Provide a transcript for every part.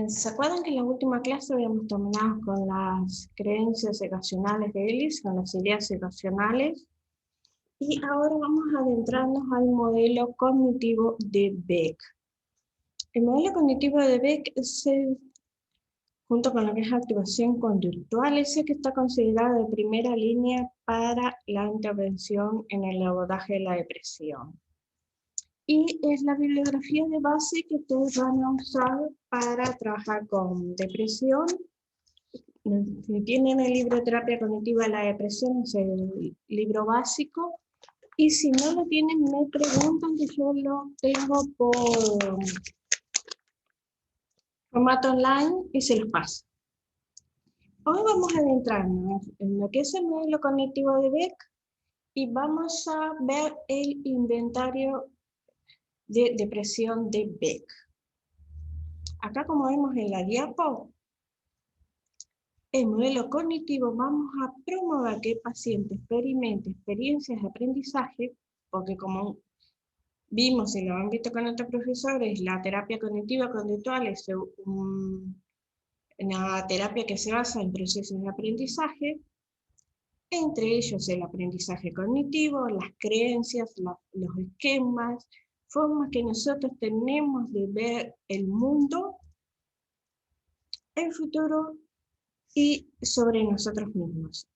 ¿Se acuerdan que en la última clase habíamos terminado con las creencias irracionales de Ellis, con las ideas irracionales? Y ahora vamos a adentrarnos al modelo cognitivo de Beck. El modelo cognitivo de Beck junto con lo que es activación conductual, es el que está considerado de primera línea para la intervención en el abordaje de la depresión. Y es la bibliografía de base que ustedes van a usar para trabajar con depresión. Si tienen el libro de terapia cognitiva de la depresión, es el libro básico. Y si no lo tienen, me preguntan, que yo lo tengo por formato online y se los paso. Hoy vamos a adentrarnos en lo que es el modelo cognitivo de Beck y vamos a ver el inventario de depresión de Beck. Acá, como vemos en la diapo, el modelo cognitivo vamos a promover que el paciente experimente experiencias de aprendizaje, porque como vimos y lo han visto con otros profesores, la terapia cognitiva conductual es una terapia que se basa en procesos de aprendizaje, entre ellos el aprendizaje cognitivo, las creencias, los esquemas, formas que nosotros tenemos de ver el mundo, el futuro y sobre nosotros mismos.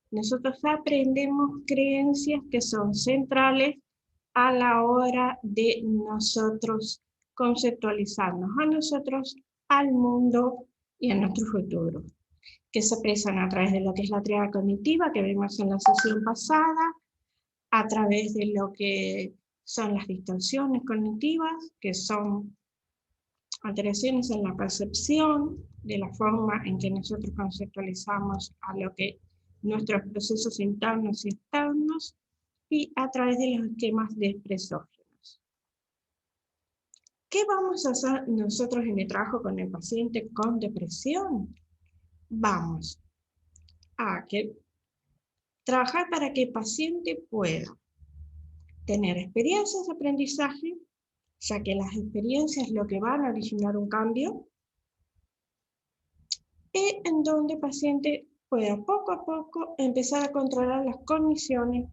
Nosotros aprendemos creencias que son centrales a la hora de nosotros conceptualizarnos a nosotros, al mundo y a nuestro futuro, que se expresan a través de lo que es la tríada cognitiva que vimos en la sesión pasada, a través de lo que son las distorsiones cognitivas, que son alteraciones en la percepción de la forma en que nosotros conceptualizamos a lo que nuestros procesos internos y externos, y a través de los esquemas de expresógenos. ¿Qué vamos a hacer nosotros en el trabajo con el paciente con depresión? Vamos a trabajar para que el paciente pueda tener experiencias de aprendizaje, ya que las experiencias es lo que van a originar un cambio, y en donde el paciente pueda poco a poco empezar a controlar las cogniciones,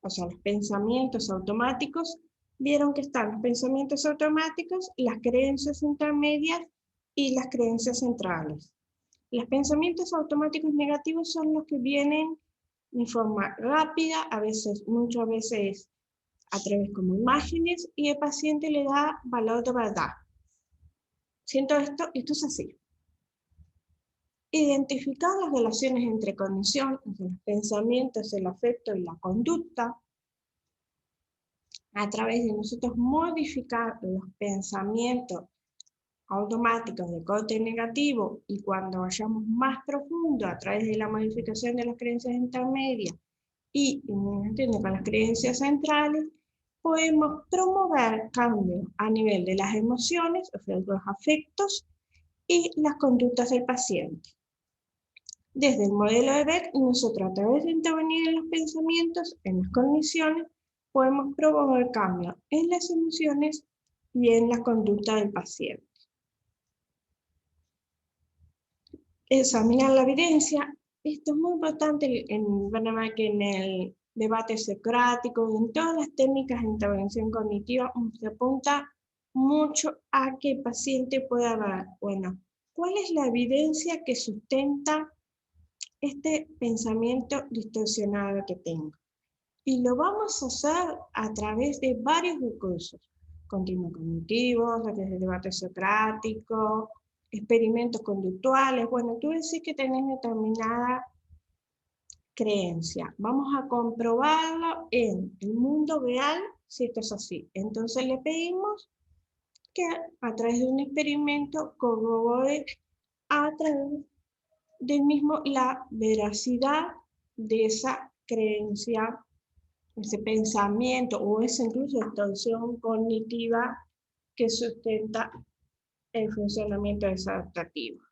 o sea, los pensamientos automáticos. Vieron que están los pensamientos automáticos, las creencias intermedias y las creencias centrales. Los pensamientos automáticos negativos son los que vienen de forma rápida, muchas veces a través como imágenes, y el paciente le da valor de verdad. Siento esto es así. Identificar las relaciones entre cognición, entre los pensamientos, el afecto y la conducta, a través de nosotros modificar los pensamientos automáticos de corte negativo, y cuando vayamos más profundo a través de la modificación de las creencias intermedias y con las creencias centrales, podemos promover cambios a nivel de las emociones, o sea, los afectos y las conductas del paciente. Desde el modelo de Beck, nosotros a través de intervenir en los pensamientos, en las cogniciones, podemos promover cambios en las emociones y en la conducta del paciente. Examinar la evidencia. Esto es muy importante. Van a ver que en el debate socrático, en todas las técnicas de intervención cognitiva, se apunta mucho a que el paciente pueda ver, bueno, ¿cuál es la evidencia que sustenta este pensamiento distorsionado que tengo? Y lo vamos a hacer a través de varios recursos: continuo cognitivo, redes de debate socrático, experimentos conductuales. Bueno, tú decís que tenés determinada creencia. Vamos a comprobarlo en el mundo real si esto es así. Entonces le pedimos que a través de un experimento corrobore a través del mismo la veracidad de esa creencia, ese pensamiento o esa incluso distorsión cognitiva que sustenta el funcionamiento desadaptativo.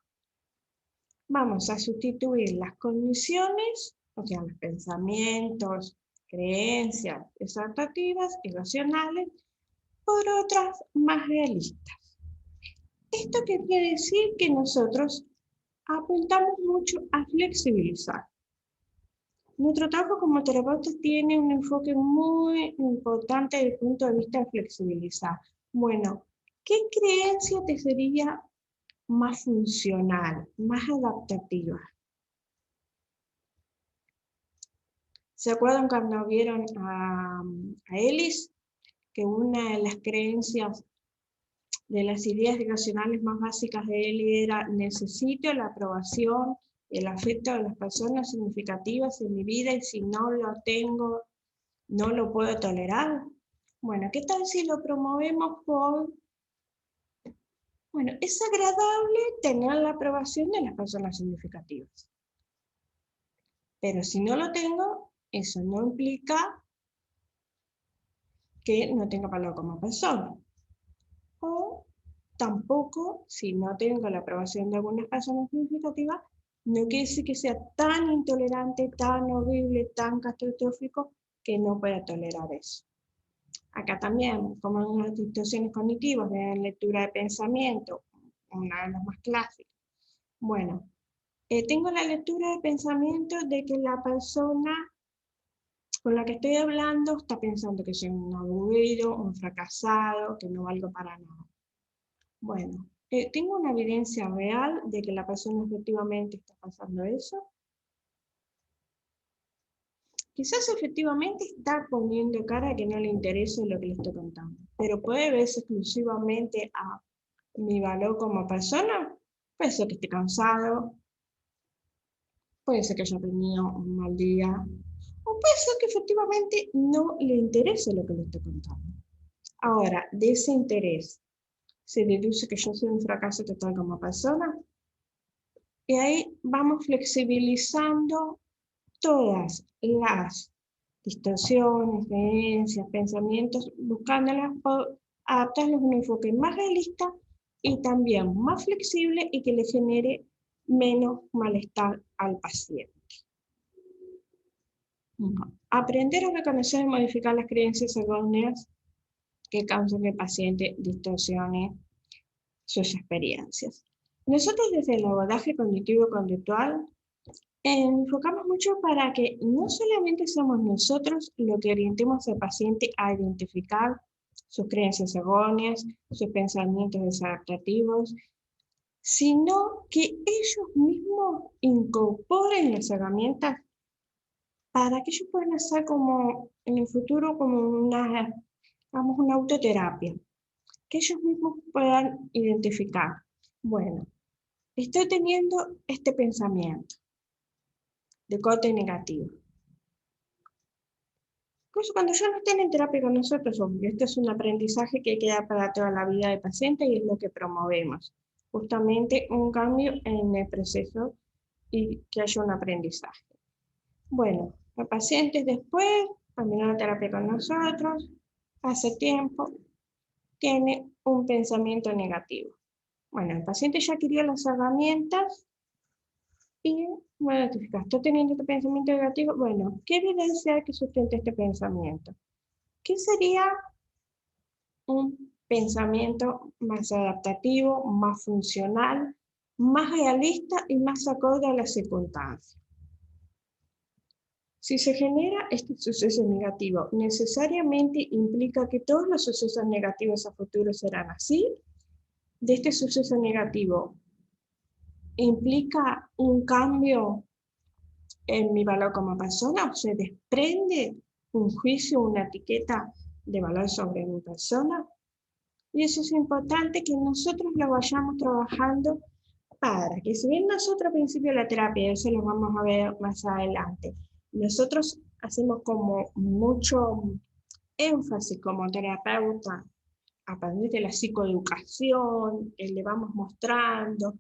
Vamos a sustituir las cogniciones, o sea, los pensamientos, creencias desadaptativas, irracionales, por otras más realistas. ¿Esto qué quiere decir? Que nosotros apuntamos mucho a flexibilizar. Nuestro trabajo como terapeuta tiene un enfoque muy importante desde el punto de vista de flexibilizar. Bueno, ¿qué creencia te sería más funcional, más adaptativa? ¿Se acuerdan cuando vieron a Ellis? Que una de las creencias, de las ideas racionales más básicas de él era: necesito la aprobación, el afecto de las personas significativas en mi vida, y si no lo tengo, no lo puedo tolerar. Bueno, ¿qué tal si lo promovemos por, bueno, es agradable tener la aprobación de las personas significativas, pero si no lo tengo, eso no implica que no tenga valor como persona. O tampoco, si no tengo la aprobación de algunas personas significativas, no quiere decir que sea tan intolerante, tan horrible, tan catastrófico, que no pueda tolerar eso. Acá también, como en las distorsiones cognitivas de lectura de pensamiento, una de las más clásicas. Bueno, tengo la lectura de pensamiento de que la persona con la que estoy hablando está pensando que soy un aburrido, un fracasado, que no valgo para nada. Bueno, ¿tengo una evidencia real de que la persona efectivamente está pasando eso? Quizás efectivamente está poniendo cara a que no le interesa lo que le estoy contando, pero puede verse exclusivamente a mi valor como persona. Puede ser que esté cansado, puede ser que haya tenido un mal día, o puede ser que efectivamente no le interese lo que le estoy contando. Ahora, de ese interés, ¿se deduce que yo soy un fracaso total como persona? Y ahí vamos flexibilizando todas las distorsiones, creencias, pensamientos, buscándolas por adaptarlos a un enfoque más realista y también más flexible, y que le genere menos malestar al paciente. Aprender a reconocer y modificar las creencias erróneas que causan que el paciente distorsione sus experiencias. Nosotros desde el abordaje cognitivo-conductual enfocamos mucho para que no solamente somos nosotros lo que orientemos al paciente a identificar sus creencias erróneas, sus pensamientos desadaptativos, sino que ellos mismos incorporen las herramientas para que ellos puedan hacer como en el futuro como una, vamos, una autoterapia, que ellos mismos puedan identificar. Bueno, estoy teniendo este pensamiento de corte negativo. Incluso cuando yo no esté en terapia con nosotros, obvio, este es un aprendizaje que queda para toda la vida del paciente y es lo que promovemos. Justamente un cambio en el proceso y que haya un aprendizaje. Bueno, el paciente después, terminó la terapia con nosotros, hace tiempo, tiene un pensamiento negativo. Bueno, el paciente ya adquirió las herramientas y me identifica, estoy teniendo este pensamiento negativo. Bueno, ¿qué evidencia hay que sustente este pensamiento? ¿Qué sería un pensamiento más adaptativo, más funcional, más realista y más acorde a las circunstancias? Si se genera este suceso negativo, ¿necesariamente implica que todos los sucesos negativos a futuro serán así? ¿De este suceso negativo implica un cambio en mi valor como persona, o se desprende un juicio, una etiqueta de valor sobre mi persona? Y eso es importante que nosotros lo vayamos trabajando, para que, si bien nosotros al principio de la terapia, eso lo vamos a ver más adelante, nosotros hacemos como mucho énfasis como terapeuta a partir de la psicoeducación, le vamos mostrando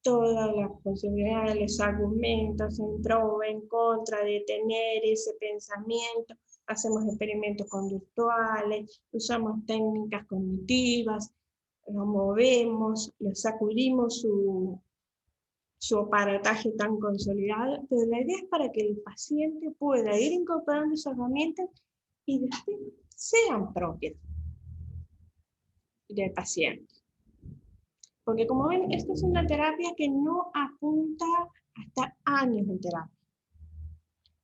todas las posibilidades, los argumentos en pro, en contra de tener ese pensamiento, hacemos experimentos conductuales, usamos técnicas cognitivas, lo movemos, le sacudimos su aparataje tan consolidado, pero la idea es para que el paciente pueda ir incorporando esas herramientas y después sean propias del paciente. Porque como ven, esta es una terapia que no apunta hasta años de terapia,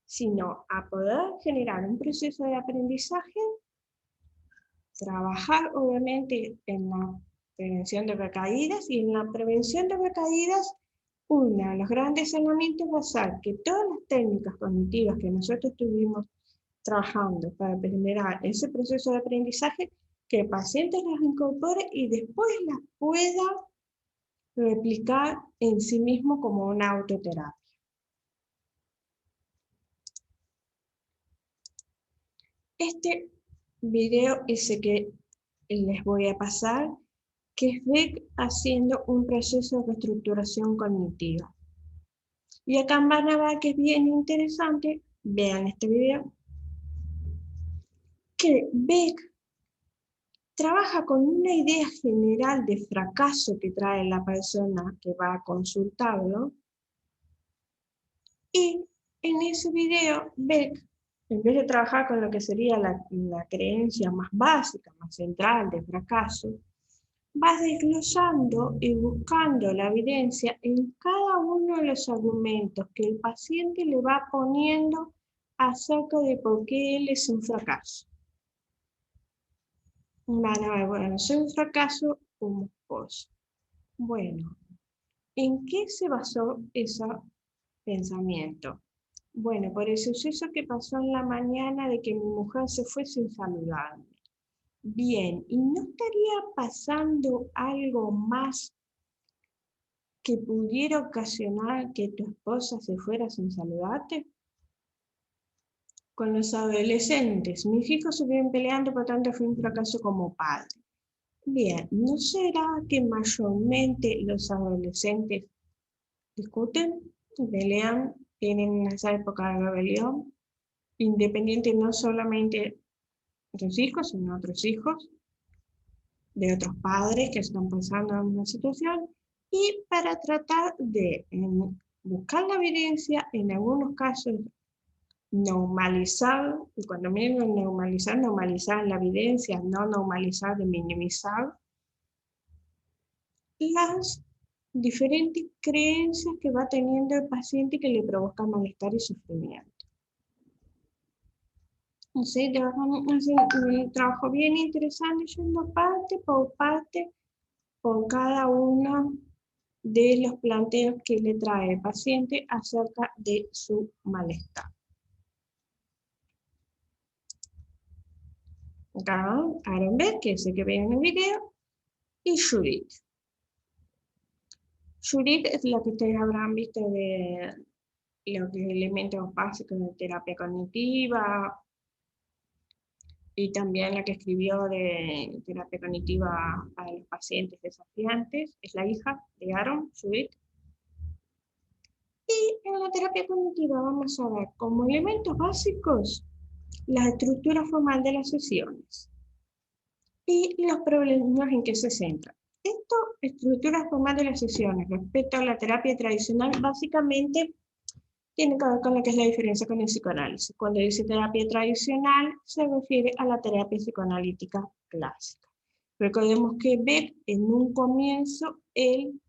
sino a poder generar un proceso de aprendizaje, trabajar obviamente en la prevención de recaídas, y en la prevención de recaídas uno de los grandes elementos va a ser que todas las técnicas cognitivas que nosotros estuvimos trabajando para generar ese proceso de aprendizaje, que el paciente las incorpore y después las pueda replicar en sí mismo como una autoterapia. Este video es el que les voy a pasar, que es Beck haciendo un proceso de reestructuración cognitiva. Y acá van a ver que es bien interesante, vean este video, que Beck trabaja con una idea general de fracaso que trae la persona que va a consultarlo, y en ese video Beck, en vez de trabajar con lo que sería la creencia más básica, más central de fracaso, va desglosando y buscando la evidencia en cada uno de los argumentos que el paciente le va poniendo acerca de por qué él es un fracaso. Van a ver, bueno, soy un fracaso como esposo. Bueno, ¿en qué se basó ese pensamiento? Bueno, por el suceso que pasó en la mañana de que mi mujer se fue sin saludarme. Bien, ¿y no estaría pasando algo más que pudiera ocasionar que tu esposa se fuera sin saludarte? Con los adolescentes, mis hijos se vienen peleando, por tanto fue un fracaso como padre. Bien, ¿no será que mayormente los adolescentes discuten, pelean, tienen esa época de rebelión, independiente no solamente de sus hijos, sino otros hijos, de otros padres que están pasando en una situación, y para tratar de buscar la evidencia, en algunos casos normalizar, y cuando menos normalizar, normalizar la evidencia, no normalizar de minimizar las diferentes creencias que va teniendo el paciente que le provoca malestar y sufrimiento. Entonces, un trabajo bien interesante, yendo parte por cada uno de los planteos que le trae el paciente acerca de su malestar. Acá, Aaron Beck, que es el que ven en el video, y Judith. Judith es la que ustedes habrán visto de los elementos básicos de terapia cognitiva, y también la que escribió de terapia cognitiva para los pacientes desafiantes, es la hija de Aaron, Judith. Y en la terapia cognitiva vamos a ver como elementos básicos la estructura formal de las sesiones y los problemas en que se centra. Esto, estructura formal de las sesiones respecto a la terapia tradicional, básicamente tiene que ver con lo que es la diferencia con el psicoanálisis. Cuando dice terapia tradicional, se refiere a la terapia psicoanalítica clásica. Recordemos que Beck, en un comienzo, él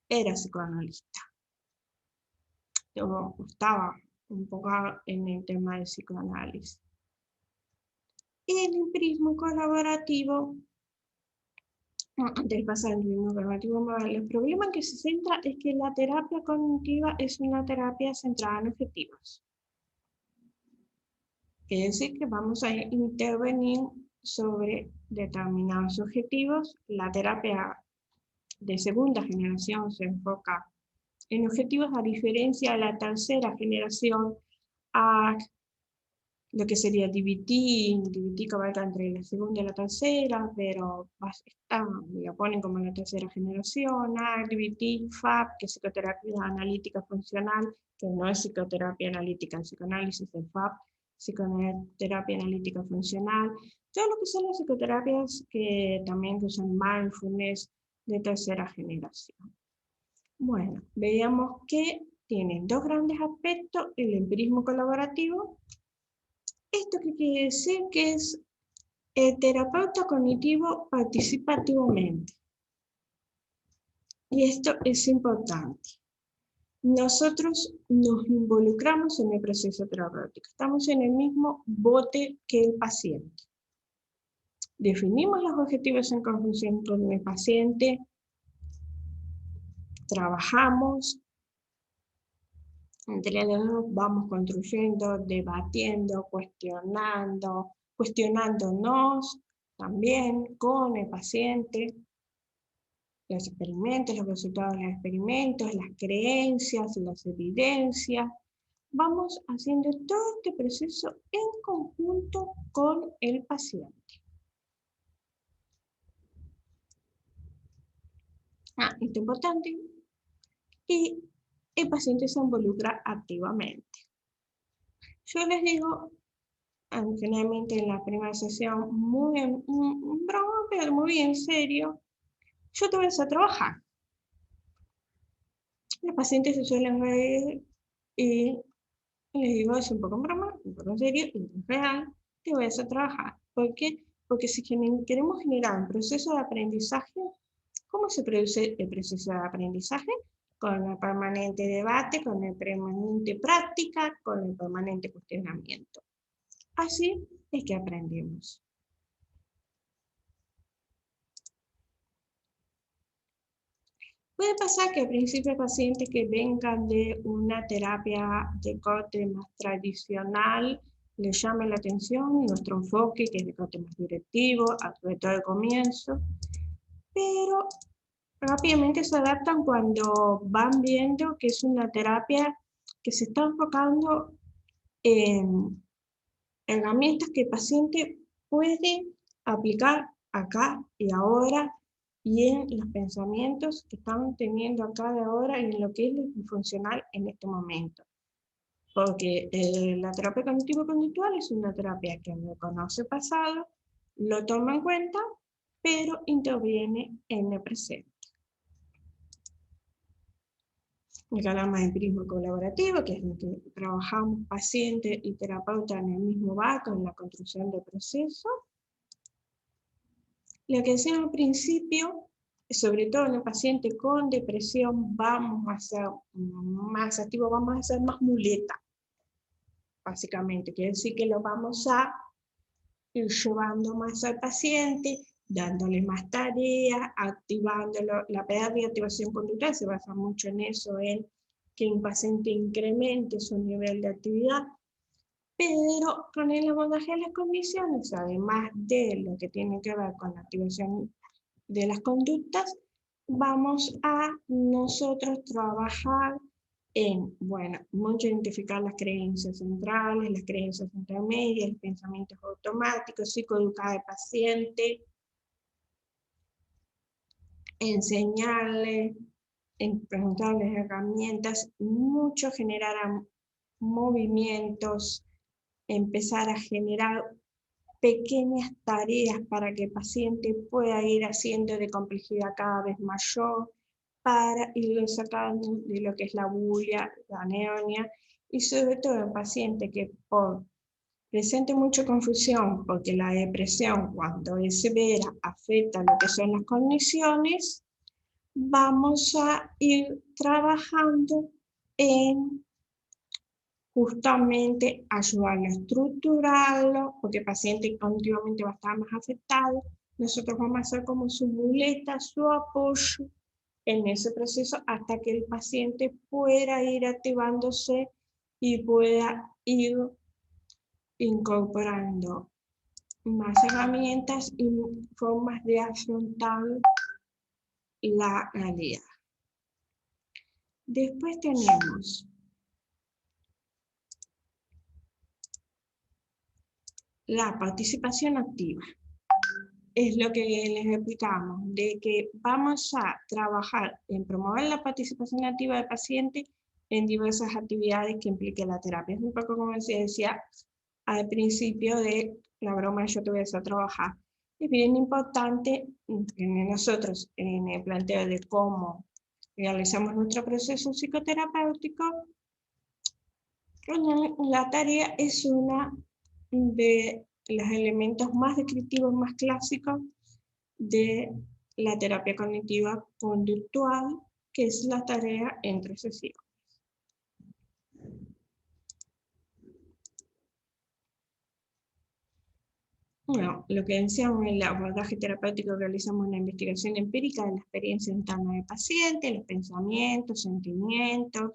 era psicoanalista. Estaba un poco en el tema del psicoanálisis. Y el empirismo colaborativo, antes de pasar al empirismo colaborativo, el problema en que se centra es que la terapia cognitiva es una terapia centrada en objetivos. Quiere decir que vamos a intervenir sobre determinados objetivos. La terapia de segunda generación se enfoca en objetivos, a diferencia de la tercera generación, a lo que sería DBT que va entre la segunda y la tercera, pero lo ponen como la tercera generación, DBT, FAB, que es psicoterapia analítica funcional, que no es psicoterapia analítica en psicoanálisis, es FAB, psicoterapia analítica funcional, todo lo que son las psicoterapias que también usan mindfulness de tercera generación. Bueno, veíamos que tienen dos grandes aspectos: el empirismo colaborativo. ¿Esto qué quiere decir? Que es el terapeuta cognitivo participa activamente. Y esto es importante. Nosotros nos involucramos en el proceso terapéutico. Estamos en el mismo bote que el paciente. Definimos los objetivos en conjunción con el paciente, trabajamos, entre los dos vamos construyendo, debatiendo, cuestionándonos también con el paciente, los experimentos, los resultados de los experimentos, las creencias, las evidencias. Vamos haciendo todo este proceso en conjunto con el paciente. Esto es importante. Y el paciente se involucra activamente. Yo les digo, generalmente en la primera sesión, muy en broma, pero muy en serio, yo te voy a hacer trabajar. Los pacientes se suelen reír y les digo, es un poco en broma, un poco en serio, y en real, te voy a hacer trabajar. ¿Por qué? Porque si queremos generar un proceso de aprendizaje, ¿cómo se produce el proceso de aprendizaje? Con el permanente debate, con el permanente práctica, con el permanente cuestionamiento. Así es que aprendemos. Puede pasar que al principio pacientes que vengan de una terapia de corte más tradicional les llame la atención nuestro enfoque, que es de corte más directivo, sobre todo al comienzo, pero rápidamente se adaptan cuando van viendo que es una terapia que se está enfocando en herramientas que el paciente puede aplicar acá y ahora y en los pensamientos que están teniendo acá y ahora y en lo que es funcional en este momento. Porque la terapia cognitivo-conductual es una terapia que no conoce pasado, lo toma en cuenta, pero interviene en el presente. El hablamos de empirismo colaborativo, que es lo que trabajamos paciente y terapeuta en el mismo barco, en la construcción del proceso. Lo que decía al principio, sobre todo en el paciente con depresión, vamos a ser más activos, vamos a hacer más muleta, básicamente. Quiere decir que lo vamos a ir llevando más al paciente, dándole más tareas, activándolo. La pedagogía de activación conductual se basa mucho en eso, en que un paciente incremente su nivel de actividad, pero con el abordaje de las condiciones, además de lo que tiene que ver con la activación de las conductas, vamos a nosotros trabajar en, bueno, mucho identificar las creencias centrales, las creencias intermedias, los pensamientos automáticos, psicoeducar al paciente, enseñarle, preguntarles herramientas, mucho generar movimientos, empezar a generar pequeñas tareas para que el paciente pueda ir haciendo de complejidad cada vez mayor, para irlo sacando de lo que es la bulia, la anedonia, y sobre todo el paciente que presente mucha confusión, porque la depresión cuando es severa afecta lo que son las cogniciones, vamos a ir trabajando en justamente ayudarlo a estructurarlo, porque el paciente continuamente va a estar más afectado. Nosotros vamos a hacer como su muleta, su apoyo en ese proceso hasta que el paciente pueda ir activándose y pueda ir incorporando más herramientas y formas de afrontar la realidad. Después tenemos la participación activa. Es lo que les explicamos, de que vamos a trabajar en promover la participación activa del paciente en diversas actividades que implique la terapia. Es un poco como se decía al principio de la broma, yo te voy a hacer trabajar. Es bien importante que nosotros, en el planteo de cómo realizamos nuestro proceso psicoterapéutico, la tarea es una de los elementos más descriptivos, más clásicos de la terapia cognitiva conductual, que es la tarea entre sesiones. Bueno, lo que decíamos en el abordaje terapéutico, realizamos una investigación empírica de la experiencia interna del paciente, los pensamientos, sentimientos,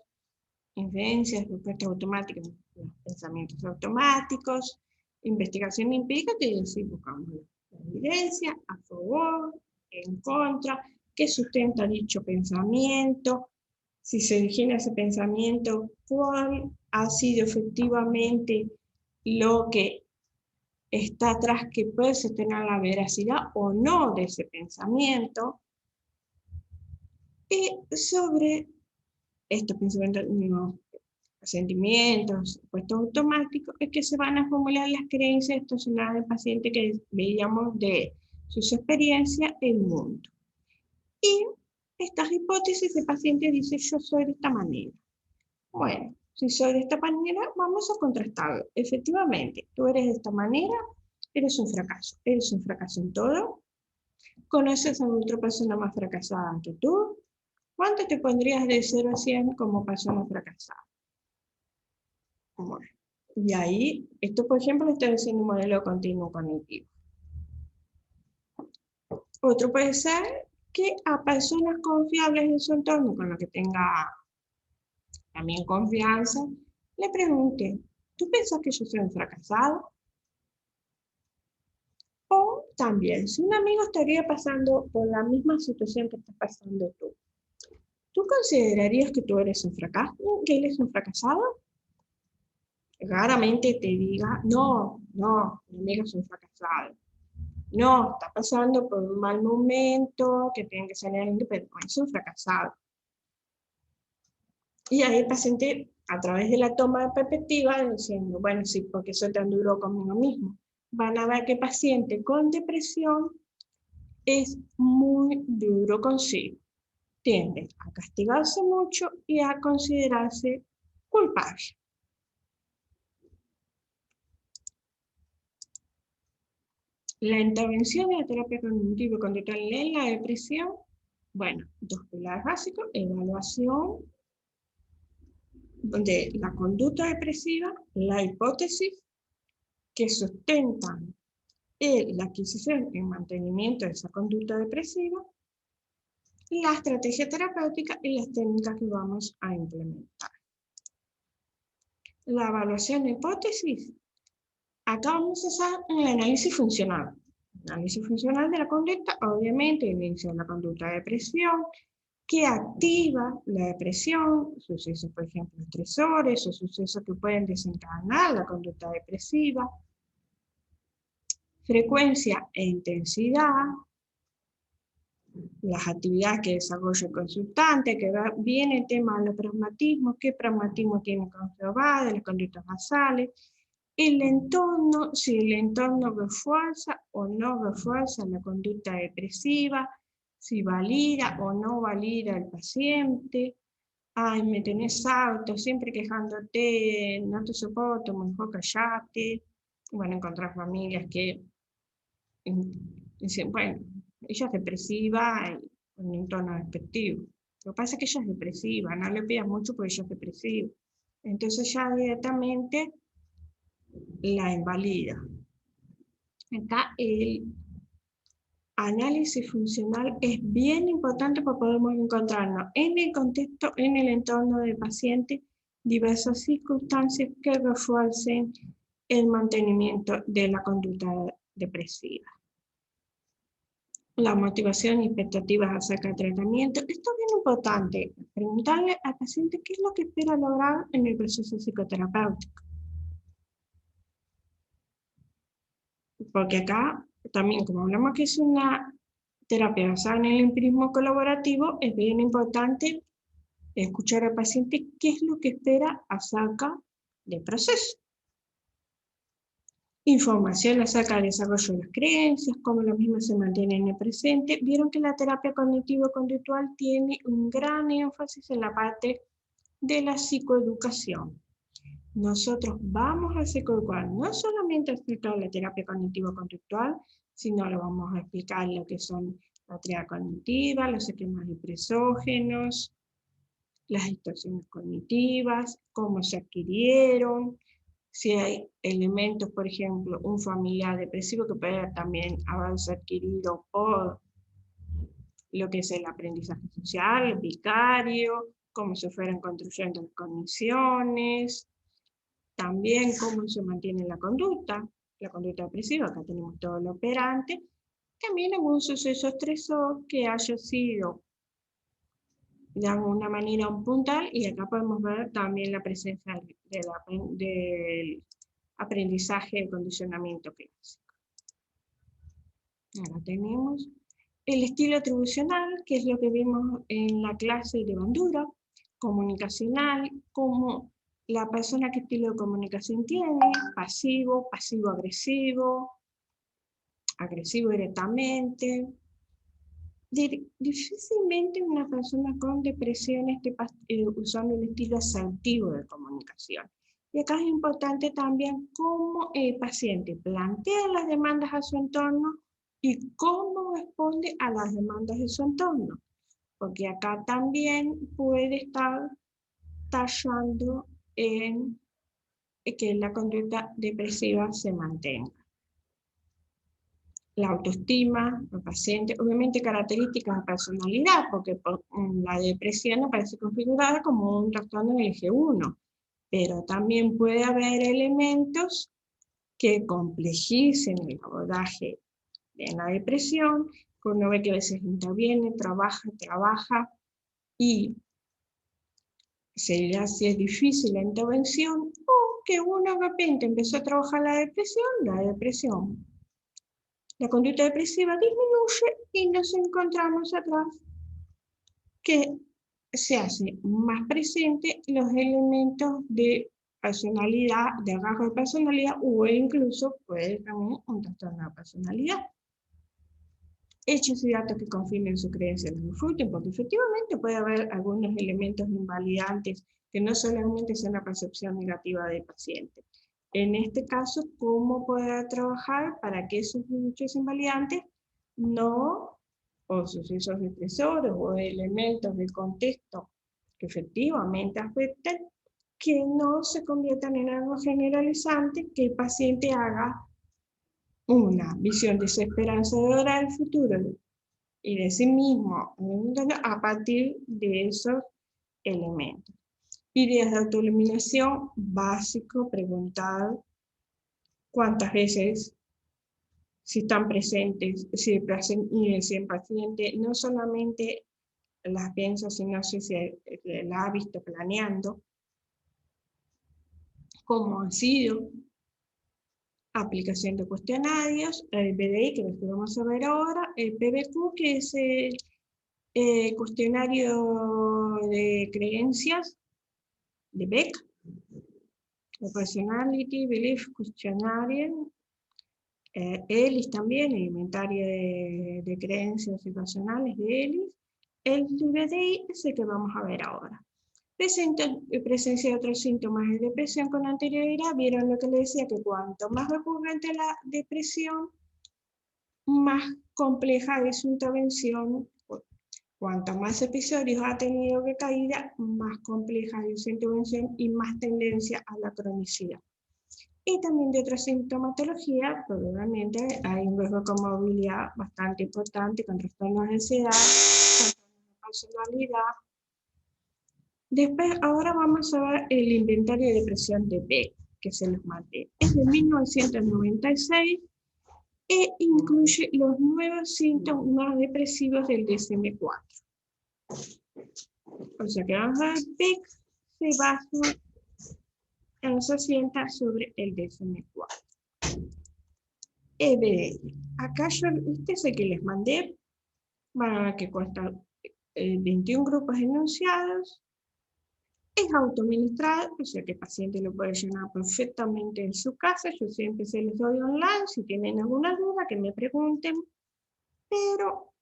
inferencias, respuestas automáticas, los pensamientos automáticos, investigación empírica, que decir, buscamos la evidencia a favor, en contra, qué sustenta dicho pensamiento, si se origina ese pensamiento, cuál ha sido efectivamente lo que está atrás, que puede sostener la veracidad o no de ese pensamiento, y sobre estos pensamientos, sentimientos, puestos automáticos, es que se van a formular las creencias estacionales del paciente que veíamos de sus experiencias en el mundo. Y estas hipótesis, el paciente dice, yo soy de esta manera. Bueno, si soy de esta manera, vamos a contrastarlo. Efectivamente, tú eres de esta manera, eres un fracaso en todo. ¿Conoces a otra persona más fracasada que tú? ¿Cuánto te pondrías de 0 a 100 como persona fracasada? Bueno, y ahí, esto por ejemplo está diciendo un modelo continuo cognitivo. Otro puede ser que a personas confiables en su entorno, con lo que tenga también confianza, le pregunte, ¿tú piensas que yo soy un fracasado? O también, si un amigo estaría pasando por la misma situación que estás pasando tú, ¿tú considerarías que tú eres un fracaso, que él es un fracasado? Raramente te diga, no, mi amigo es un fracasado. No, está pasando por un mal momento, que tiene que salir adelante, pero no es un fracasado. Y ahí el paciente, a través de la toma de perspectiva, diciendo, bueno, sí, porque soy tan duro conmigo mismo. Van a ver que el paciente con depresión es muy duro consigo. Tiende a castigarse mucho y a considerarse culpable. La intervención de la terapia cognitivo-conductual en la depresión, bueno, 2 pilares básicos, evaluación de la conducta depresiva, la hipótesis que sustentan la adquisición y mantenimiento de esa conducta depresiva, la estrategia terapéutica y las técnicas que vamos a implementar. La evaluación de hipótesis, acá vamos a usar el análisis funcional. El análisis funcional de la conducta, obviamente, inicia la conducta de depresión, que activa la depresión, sucesos, por ejemplo, estresores o sucesos que pueden desencadenar la conducta depresiva, frecuencia e intensidad, las actividades que desarrolla el consultante, que viene el tema de los pragmatismos, qué pragmatismo tiene que observar, de las conductas basales, el entorno, si el entorno refuerza o no refuerza la conducta depresiva, si valida o no valida el paciente. Ay, me tenés harto, siempre quejándote, no te soporto, mejor callate. Bueno, encontrar familias que dicen, bueno, ella es depresiva en un tono despectivo. Lo que pasa es que ella es depresiva, no le pidas mucho porque ella es depresiva. Entonces ya directamente la invalida. Acá el análisis funcional es bien importante porque podemos encontrarnos en el contexto, en el entorno del paciente, diversas circunstancias que refuercen el mantenimiento de la conducta depresiva. La motivación y expectativas acerca del tratamiento. Esto es bien importante, preguntarle al paciente qué es lo que espera lograr en el proceso psicoterapéutico. Porque acá también, como hablamos que es una terapia basada en el empirismo colaborativo, es bien importante escuchar al paciente qué es lo que espera acerca del proceso. Información acerca del desarrollo de las creencias, cómo las mismas se mantienen en el presente. Vieron que la terapia cognitivo-conductual tiene un gran énfasis en la parte de la psicoeducación. Nosotros vamos a psicoeducar no solamente acerca de la terapia cognitivo-conductual, sino le vamos a explicar lo que son la tríada cognitiva, los esquemas depresógenos, las distorsiones cognitivas, cómo se adquirieron, si hay elementos, por ejemplo, un familiar depresivo que puede también haberse adquirido por lo que es el aprendizaje social, el vicario, cómo se fueron construyendo las cogniciones, también cómo se mantiene la conducta depresiva, acá tenemos todo lo operante, también algún suceso estresor que haya sido de alguna manera un puntal, y acá podemos ver también la presencia del aprendizaje de condicionamiento clásico. Ahora tenemos el estilo atribucional, que es lo que vimos en la clase de Bandura, comunicacional, como la persona qué estilo de comunicación tiene, pasivo, pasivo-agresivo, agresivo directamente. Difícilmente una persona con depresión esté usando un estilo asertivo de comunicación. Y acá es importante también cómo el paciente plantea las demandas a su entorno y cómo responde a las demandas de su entorno. Porque acá también puede estar tallando en que la conducta depresiva se mantenga. La autoestima, el paciente, obviamente características de personalidad, porque la depresión aparece configurada como un trastorno en el G1, pero también puede haber elementos que complejicen el abordaje de la depresión, que uno ve que a veces interviene, trabaja, y se le hace difícil la intervención, o que uno de repente empezó a trabajar la depresión. La conducta depresiva disminuye y nos encontramos atrás que se hace más presente los elementos de personalidad, de rasgo de personalidad, o incluso puede también un trastorno de personalidad. Hechos y datos que confirmen su creencia en el fruto, porque efectivamente puede haber algunos elementos invalidantes que no solamente son la percepción negativa del paciente. En este caso, ¿cómo poder trabajar para que esos hechos invalidantes no, o sucesos estresores o elementos del contexto que efectivamente afecten, que no se conviertan en algo generalizante, que el paciente haga una visión desesperanzadora del futuro y de sí mismo a partir de esos elementos. Ideas de autoeliminación, básico, preguntar cuántas veces, si están presentes, si el paciente no solamente las piensa, sino si la ha visto planeando, cómo han sido, aplicación de cuestionarios, el BDI, que es lo que vamos a ver ahora, el PBQ, que es el cuestionario de creencias de Beck, el Personality Belief Questionnaire, ELIS también, el inventario de creencias situacionales de ELIS. El BDI es el que vamos a ver ahora. Presencia de otros síntomas de depresión con anterioridad. Vieron lo que les decía, que cuanto más recurrente la depresión, más compleja es su intervención. Cuanto más episodios ha tenido de caída, más compleja es su intervención y más tendencia a la cronicidad. Y también de otra sintomatología, probablemente hay un riesgo de comorbilidad bastante importante con trastornos de ansiedad, trastornos de personalidad. Después, ahora vamos a ver el inventario de depresión de Beck, que se los mandé. Es de 1996 e incluye los nuevos síntomas depresivos del DSM-4. O sea que vamos a ver, Beck se basa, se asienta sobre el DSM-4. Acá este es el que les mandé, van a ver que cuesta 21 grupos enunciados. Es autoadministrado, o sea que el paciente lo puede llenar perfectamente en su casa. Yo siempre se les doy online, si tienen alguna duda que me pregunten, pero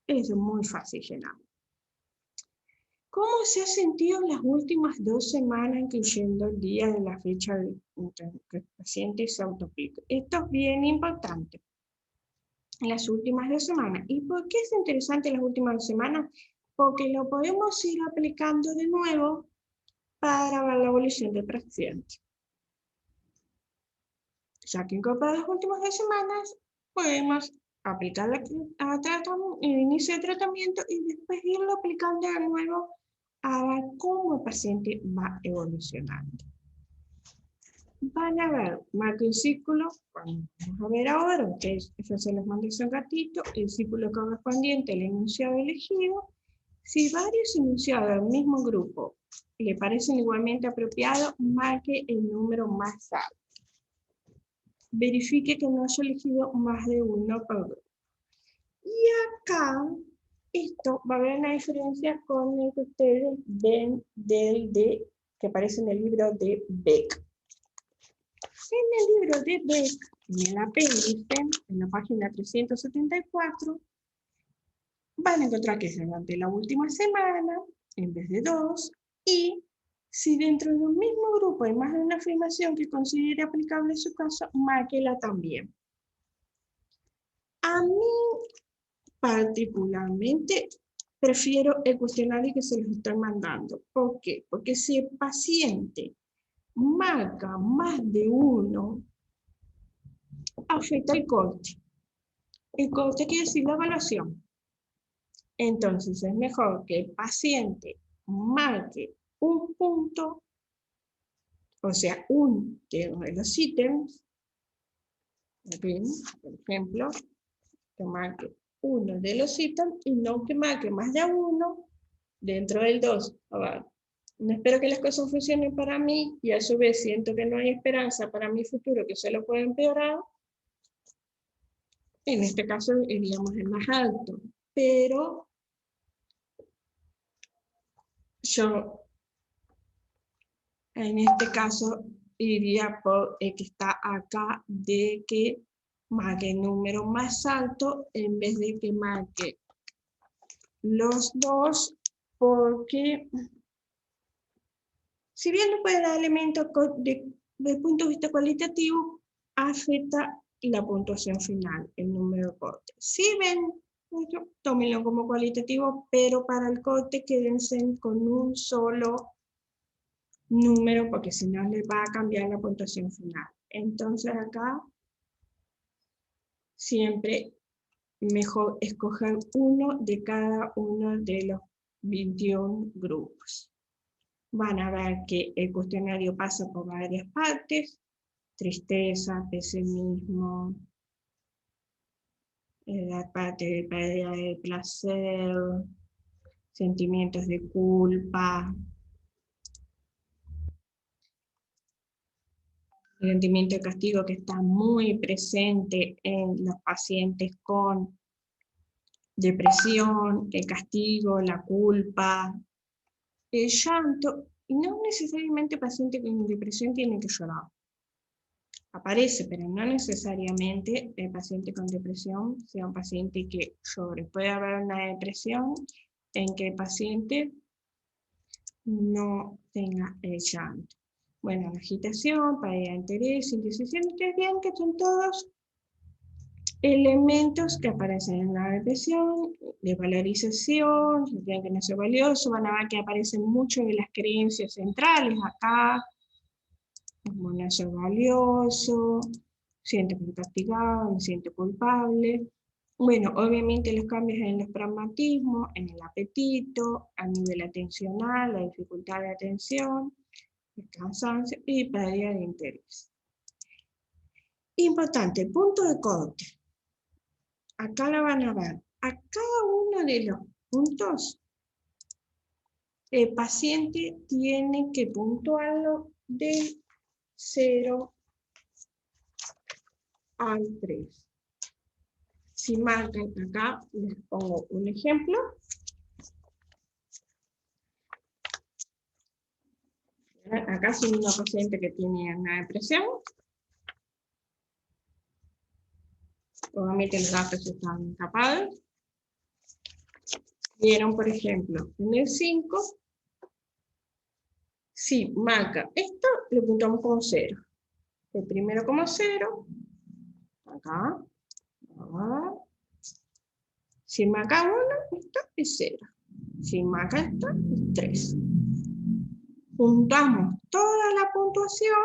es muy fácil llenar. ¿Cómo se ha sentido en las últimas 2 semanas, incluyendo el día de la fecha que el paciente se autoaplica? Esto es bien importante. en las últimas 2 semanas. ¿Y por qué es interesante las últimas 2 semanas? Porque lo podemos ir aplicando de nuevo para ver la evolución del paciente. Ya que incorpora las últimas 2 semanas, podemos aplicar el inicio de tratamiento y después irlo aplicando de nuevo a ver cómo el paciente va evolucionando. Van a ver, marca un círculo, vamos a ver ahora, que eso se les mandé un gatito, el círculo correspondiente al enunciado elegido. Si varios enunciados del mismo grupo le parecen igualmente apropiados, marque el número más alto. Verifique que no haya elegido más de uno por grupo. Y acá, esto va a haber una diferencia con el que ustedes ven que aparece en el libro de Beck. En el libro de Beck, en el apéndice, en la página 374, van a encontrar que se durante la última semana, en vez de 2, y si dentro de un mismo grupo hay más de una afirmación que considere aplicable en su caso, márquela también. A mí, particularmente, prefiero el cuestionario que se los estoy mandando. ¿Por qué? Porque si el paciente marca más de uno, afecta el corte. El corte quiere decir la evaluación. Entonces es mejor que el paciente marque un punto, o sea, un de los ítems, por ejemplo, que marque uno de los ítems y no que marque más de uno dentro del 2. A ver, no espero que las cosas funcionen para mí y a su vez siento que no hay esperanza para mi futuro, que solo puede empeorar. En este caso iríamos el más alto, pero yo en este caso iría por el que está acá de que marque el número más alto en vez de que marque los dos, porque si bien no puede dar elementos desde el punto de vista cualitativo, afecta la puntuación final, el número de corte. Si ven, tómenlo como cualitativo, pero para el corte quédense con un solo número, porque si no les va a cambiar la puntuación final. Entonces acá siempre mejor escoger uno de cada uno de los 21 grupos. Van a ver que el cuestionario pasa por varias partes: tristeza, pesimismo, la parte de pérdida de placer, sentimientos de culpa, el sentimiento de castigo que está muy presente en los pacientes con depresión, el castigo, la culpa, el llanto. Y no necesariamente el paciente con depresión tiene que llorar. Aparece, pero no necesariamente el paciente con depresión sea un paciente que llore. Puede haber una depresión en que el paciente no tenga el llanto. Bueno, la agitación, pérdida de interés, indecisión, ustedes vean que son todos elementos que aparecen en la depresión, de valorización, si creen que no es valioso, van a ver que aparecen mucho de las creencias centrales acá, como no soy valioso, siento que estoy castigado, me siento culpable. Bueno, obviamente los cambios en los pragmatismos, en el apetito, a nivel atencional, la dificultad de atención, el cansancio y pérdida de interés. Importante, punto de corte. Acá la van a ver. A cada uno de los puntos, el paciente tiene que puntuarlo del 0 al 3. Si marcan acá, les pongo un ejemplo. Acá soy una paciente que tiene una depresión. Obviamente los datos están tapados. Vieron, por ejemplo, en el 5, si marca esto, lo puntamos como 0. El primero como 0, acá, Si marca 1, esto es 0. Si marca esto, es 3. Juntamos toda la puntuación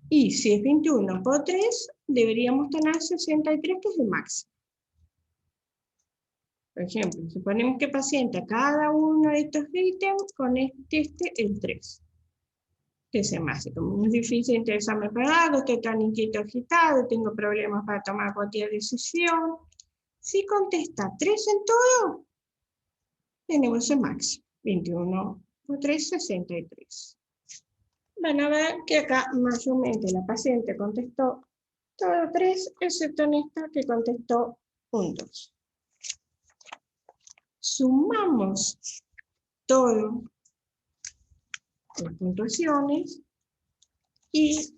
y si es 21 por 3, deberíamos tener 63, que es el máximo. Por ejemplo, suponemos que paciente a cada uno de estos ítems con el 3. Que se me hace como muy difícil interesarme para algo, estoy tan inquieto, agitado, tengo problemas para tomar cualquier decisión. Si contesta 3 en todo, tenemos el máximo. 21 por 3, 63. Van a ver que acá mayormente la paciente contestó todo 3, excepto en esta que contestó un 2. Sumamos todas las puntuaciones y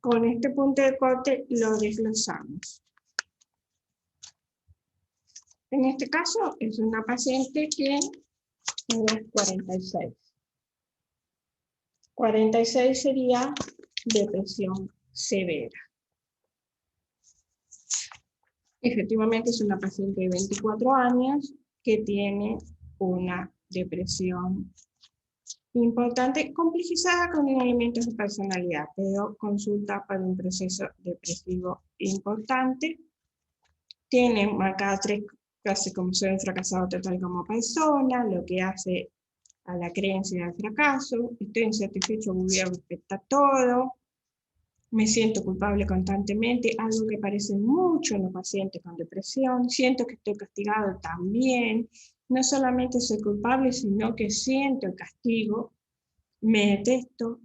con este punto de corte lo desglosamos. En este caso es una paciente que es 46. 46 sería depresión severa. Efectivamente es una paciente de 24 años que tiene una depresión importante, complejizada con elementos de personalidad, pero consulta para un proceso depresivo importante. Tiene marcadas 3 clases como soy un fracasado total como persona, lo que hace a la creencia del fracaso, estoy insatisfecho, voy a respetar todo, me siento culpable constantemente, algo que aparece mucho en los pacientes con depresión, siento que estoy castigado también, no solamente soy culpable, sino que siento el castigo, me detesto,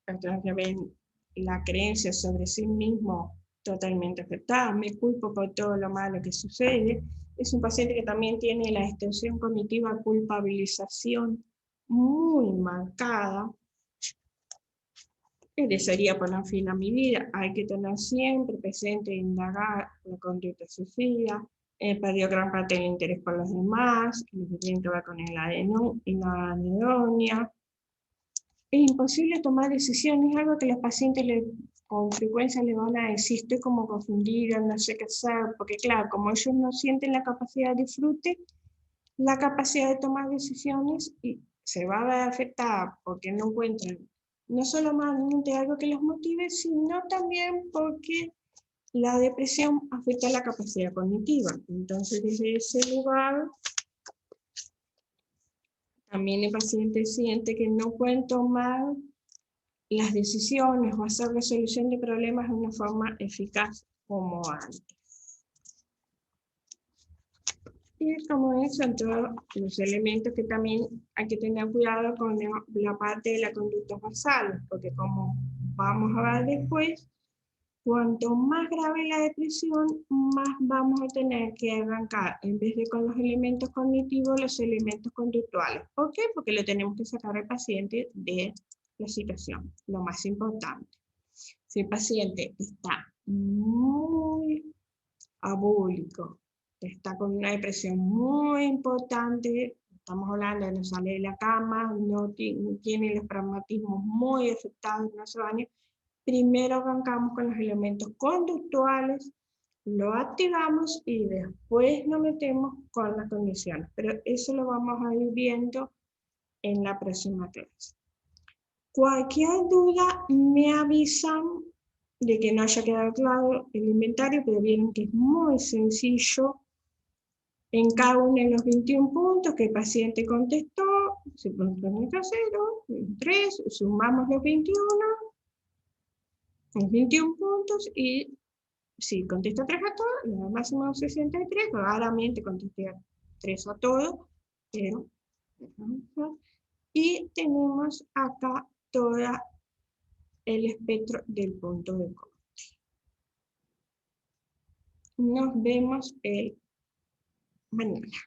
entonces ven la creencia sobre sí mismo totalmente afectada, me culpo por todo lo malo que sucede. Es un paciente que también tiene la extensión cognitiva culpabilización muy marcada. Desearía poner fin a mi vida. Hay que tener siempre presente e indagar la conducta suicida. Perdió gran parte del interés por los demás, lo que tiene que ver con la anedonia. Es imposible tomar decisiones, algo que los pacientes con frecuencia le van a decir, estoy como confundido, no sé qué hacer, porque claro, como ellos no sienten la capacidad de disfrute, la capacidad de tomar decisiones y se va a ver afectada porque no encuentran no solamente algo que los motive, sino también porque la depresión afecta la capacidad cognitiva. Entonces, desde ese lugar, también el paciente siente que no pueden tomar las decisiones o hacer resolución de problemas de una forma eficaz como antes. Y como eso, son todos los elementos que también hay que tener cuidado con la parte de la conducta basal, porque como vamos a ver después, cuanto más grave la depresión, más vamos a tener que arrancar, en vez de con los elementos cognitivos, los elementos conductuales. ¿Por qué? Porque le tenemos que sacar al paciente de la situación, lo más importante. Si el paciente está muy abúlico, está con una depresión muy importante, estamos hablando de no sale de la cama, no tiene los pragmatismos muy afectados en nuestro año, primero arrancamos con los elementos conductuales, lo activamos y después nos metemos con las condiciones. Pero eso lo vamos a ir viendo en la próxima clase. Cualquier duda me avisan de que no haya quedado claro el inventario, pero vieron que es muy sencillo. En cada uno de los 21 puntos que el paciente contestó, se puntualiza 0, 3, sumamos los 21 puntos y si contesta 3 a todo, le da máximo 63, claramente contesté 3 a todo, pero y tenemos acá todo el espectro del punto de corte. Nos vemos mañana.